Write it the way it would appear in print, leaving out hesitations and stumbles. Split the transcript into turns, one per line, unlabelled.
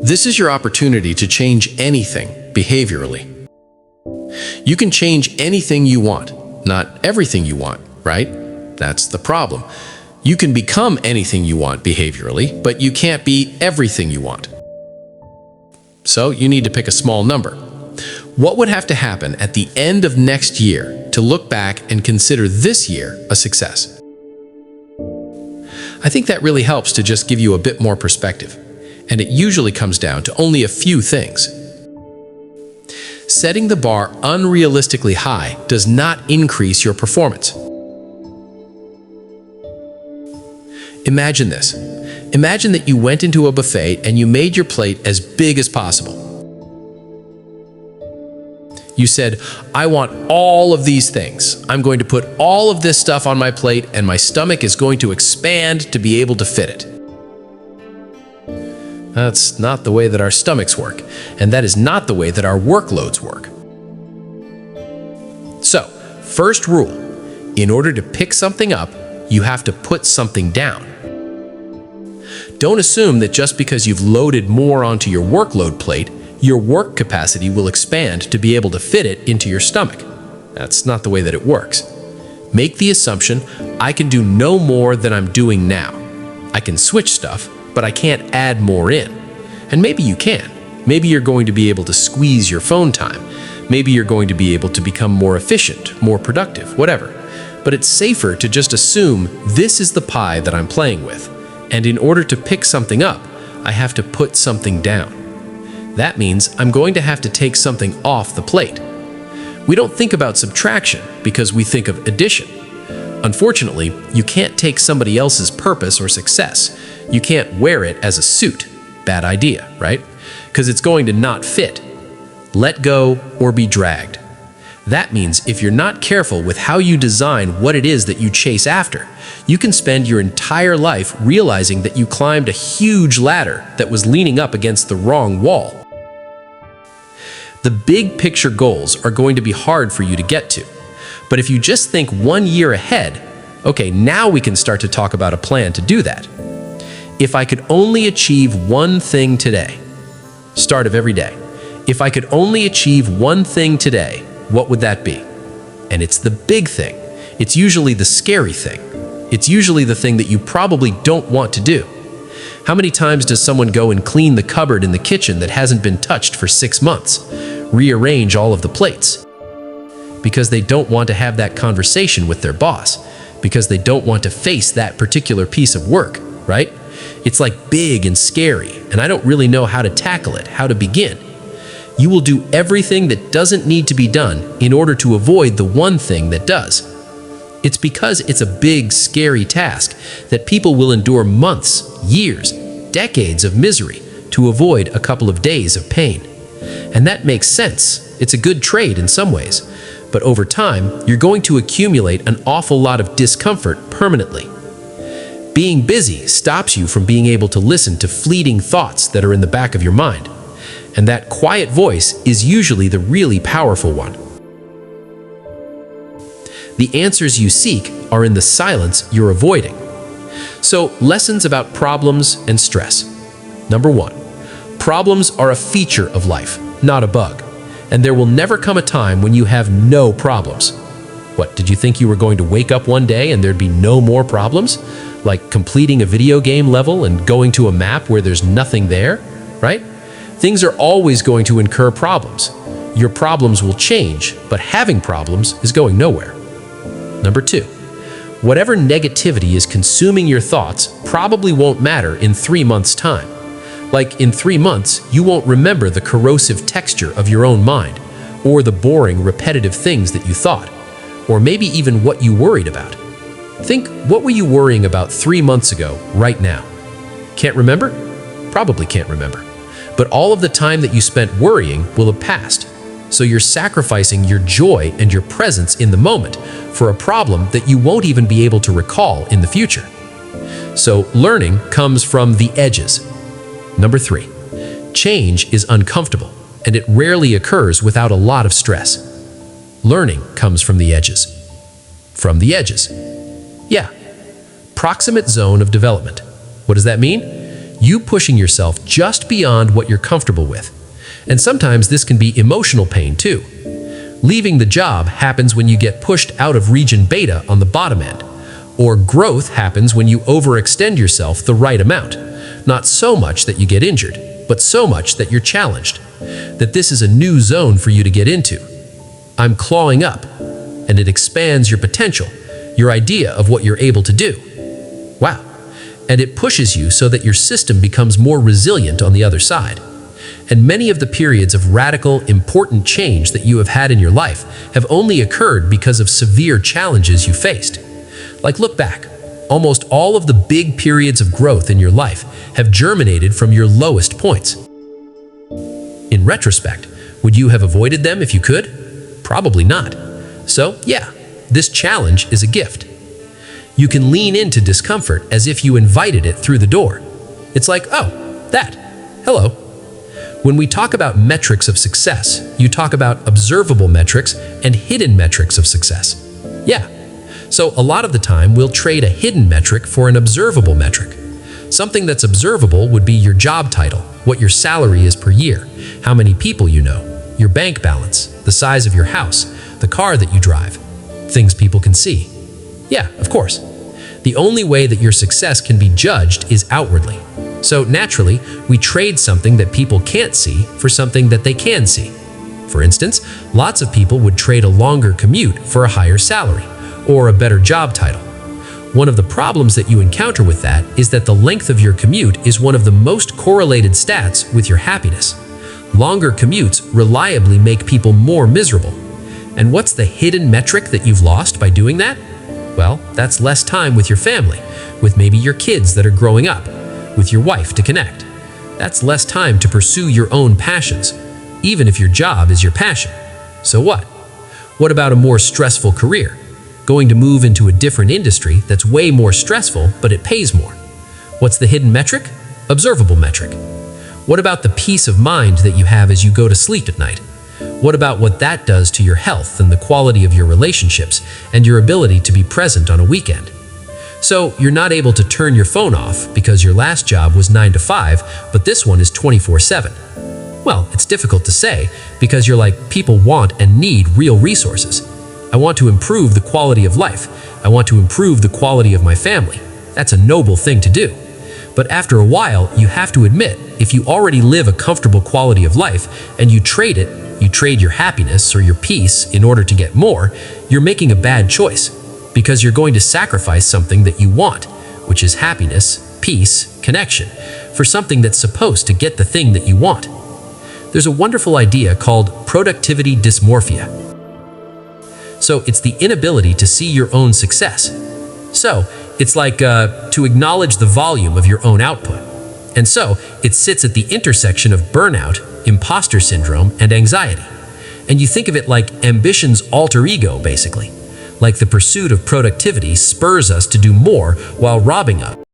This is your opportunity to change anything behaviorally. You can change anything you want, not everything you want, right? That's the problem. You can become anything you want behaviorally, but you can't be everything you want. So you need to pick a small number. What would have to happen at the end of next year to look back and consider this year a success? I think that really helps to just give you a bit more perspective, and it usually comes down to only a few things. Setting the bar unrealistically high does not increase your performance. Imagine this. Imagine that you went into a buffet and you made your plate as big as possible. You said, I want all of these things. I'm going to put all of this stuff on my plate and my stomach is going to expand to be able to fit it. That's not the way that our stomachs work, and that is not the way that our workloads work. So, first rule, in order to pick something up, you have to put something down. Don't assume that just because you've loaded more onto your workload plate, your work capacity will expand to be able to fit it into your stomach. That's not the way that it works. Make the assumption, I can do no more than I'm doing now. I can switch stuff, but I can't add more in. And maybe you can. Maybe you're going to be able to squeeze your phone time. Maybe you're going to be able to become more efficient, more productive, whatever. But it's safer to just assume this is the pie that I'm playing with. And in order to pick something up, I have to put something down. That means I'm going to have to take something off the plate. We don't think about subtraction because we think of addition. Unfortunately, you can't take somebody else's purpose or success. You can't wear it as a suit. Bad idea, right? Because it's going to not fit. Let go or be dragged. That means if you're not careful with how you design what it is that you chase after, you can spend your entire life realizing that you climbed a huge ladder that was leaning up against the wrong wall. The big picture goals are going to be hard for you to get to. But if you just think 1 year ahead, okay, now we can start to talk about a plan to do that. If I could only achieve one thing today, start of every day. If I could only achieve one thing today, what would that be? And it's the big thing. It's usually the scary thing. It's usually the thing that you probably don't want to do. How many times does someone go and clean the cupboard in the kitchen that hasn't been touched for 6 months? Rearrange all of the plates? Because they don't want to have that conversation with their boss. Because they don't want to face that particular piece of work, right? It's like big and scary, and I don't really know how to tackle it, how to begin. You will do everything that doesn't need to be done in order to avoid the one thing that does. It's because it's a big, scary task that people will endure months, years, decades of misery to avoid a couple of days of pain. And that makes sense. It's a good trade in some ways. But over time, you're going to accumulate an awful lot of discomfort permanently. Being busy stops you from being able to listen to fleeting thoughts that are in the back of your mind. And that quiet voice is usually the really powerful one. The answers you seek are in the silence you're avoiding. So, lessons about problems and stress. Number 1, problems are a feature of life, not a bug. And there will never come a time when you have no problems. What, did you think you were going to wake up one day and there'd be no more problems? Like completing a video game level and going to a map where there's nothing there, right? Things are always going to incur problems. Your problems will change, but having problems is going nowhere. Number 2, whatever negativity is consuming your thoughts probably won't matter in 3 months' time. Like in 3 months, you won't remember the corrosive texture of your own mind, or the boring, repetitive things that you thought, or maybe even what you worried about. Think, what were you worrying about 3 months ago, right now? Can't remember? Probably can't remember. But all of the time that you spent worrying will have passed. So you're sacrificing your joy and your presence in the moment for a problem that you won't even be able to recall in the future. So learning comes from the edges. Number 3, change is uncomfortable, and it rarely occurs without a lot of stress. Learning comes from the edges. From the edges. Yeah. Proximate zone of development. What does that mean? you pushing yourself just beyond what you're comfortable with. And sometimes this can be emotional pain too. Leaving the job happens when you get pushed out of region beta on the bottom end. Or growth happens when you overextend yourself the right amount. Not so much that you get injured, but so much that you're challenged. That this is a new zone for you to get into. I'm clawing up, and it expands your potential, your idea of what you're able to do. Wow. And it pushes you so that your system becomes more resilient on the other side. And many of the periods of radical, important change that you have had in your life have only occurred because of severe challenges you faced. Like, look back. Almost all of the big periods of growth in your life have germinated from your lowest points. In retrospect, would you have avoided them if you could? Probably not. So, yeah, this challenge is a gift. You can lean into discomfort as if you invited it through the door. It's like, oh, that. Hello. When we talk about metrics of success, you talk about observable metrics and hidden metrics of success. Yeah. So a lot of the time, we'll trade a hidden metric for an observable metric. Something that's observable would be your job title, what your salary is per year, how many people you know, your bank balance, the size of your house, the car that you drive, things people can see. Yeah, of course. The only way that your success can be judged is outwardly. So naturally, we trade something that people can't see for something that they can see. For instance, lots of people would trade a longer commute for a higher salary or a better job title. One of the problems that you encounter with that is that the length of your commute is one of the most correlated stats with your happiness. Longer commutes reliably make people more miserable. And what's the hidden metric that you've lost by doing that? Well, that's less time with your family, with maybe your kids that are growing up, with your wife to connect. That's less time to pursue your own passions, even if your job is your passion. So what? What about a more stressful career? Going to move into a different industry that's way more stressful, but it pays more. What's the hidden metric? Observable metric. What about the peace of mind that you have as you go to sleep at night? What about what that does to your health and the quality of your relationships and your ability to be present on a weekend? So you're not able to turn your phone off because your last job was 9 to 5, but this one is 24/7. Well, it's difficult to say because you're like, people want and need real resources. I want to improve the quality of life. I want to improve the quality of my family. That's a noble thing to do. But after a while, you have to admit, if you already live a comfortable quality of life and you trade your happiness or your peace in order to get more, you're making a bad choice because you're going to sacrifice something that you want, which is happiness, peace, connection, for something that's supposed to get the thing that you want. There's a wonderful idea called productivity dysmorphia. So it's the inability to see your own success. So it's like to acknowledge the volume of your own output. And so it sits at the intersection of burnout, imposter syndrome, and anxiety. And you think of it like ambition's alter ego, basically. Like the pursuit of productivity spurs us to do more while robbing us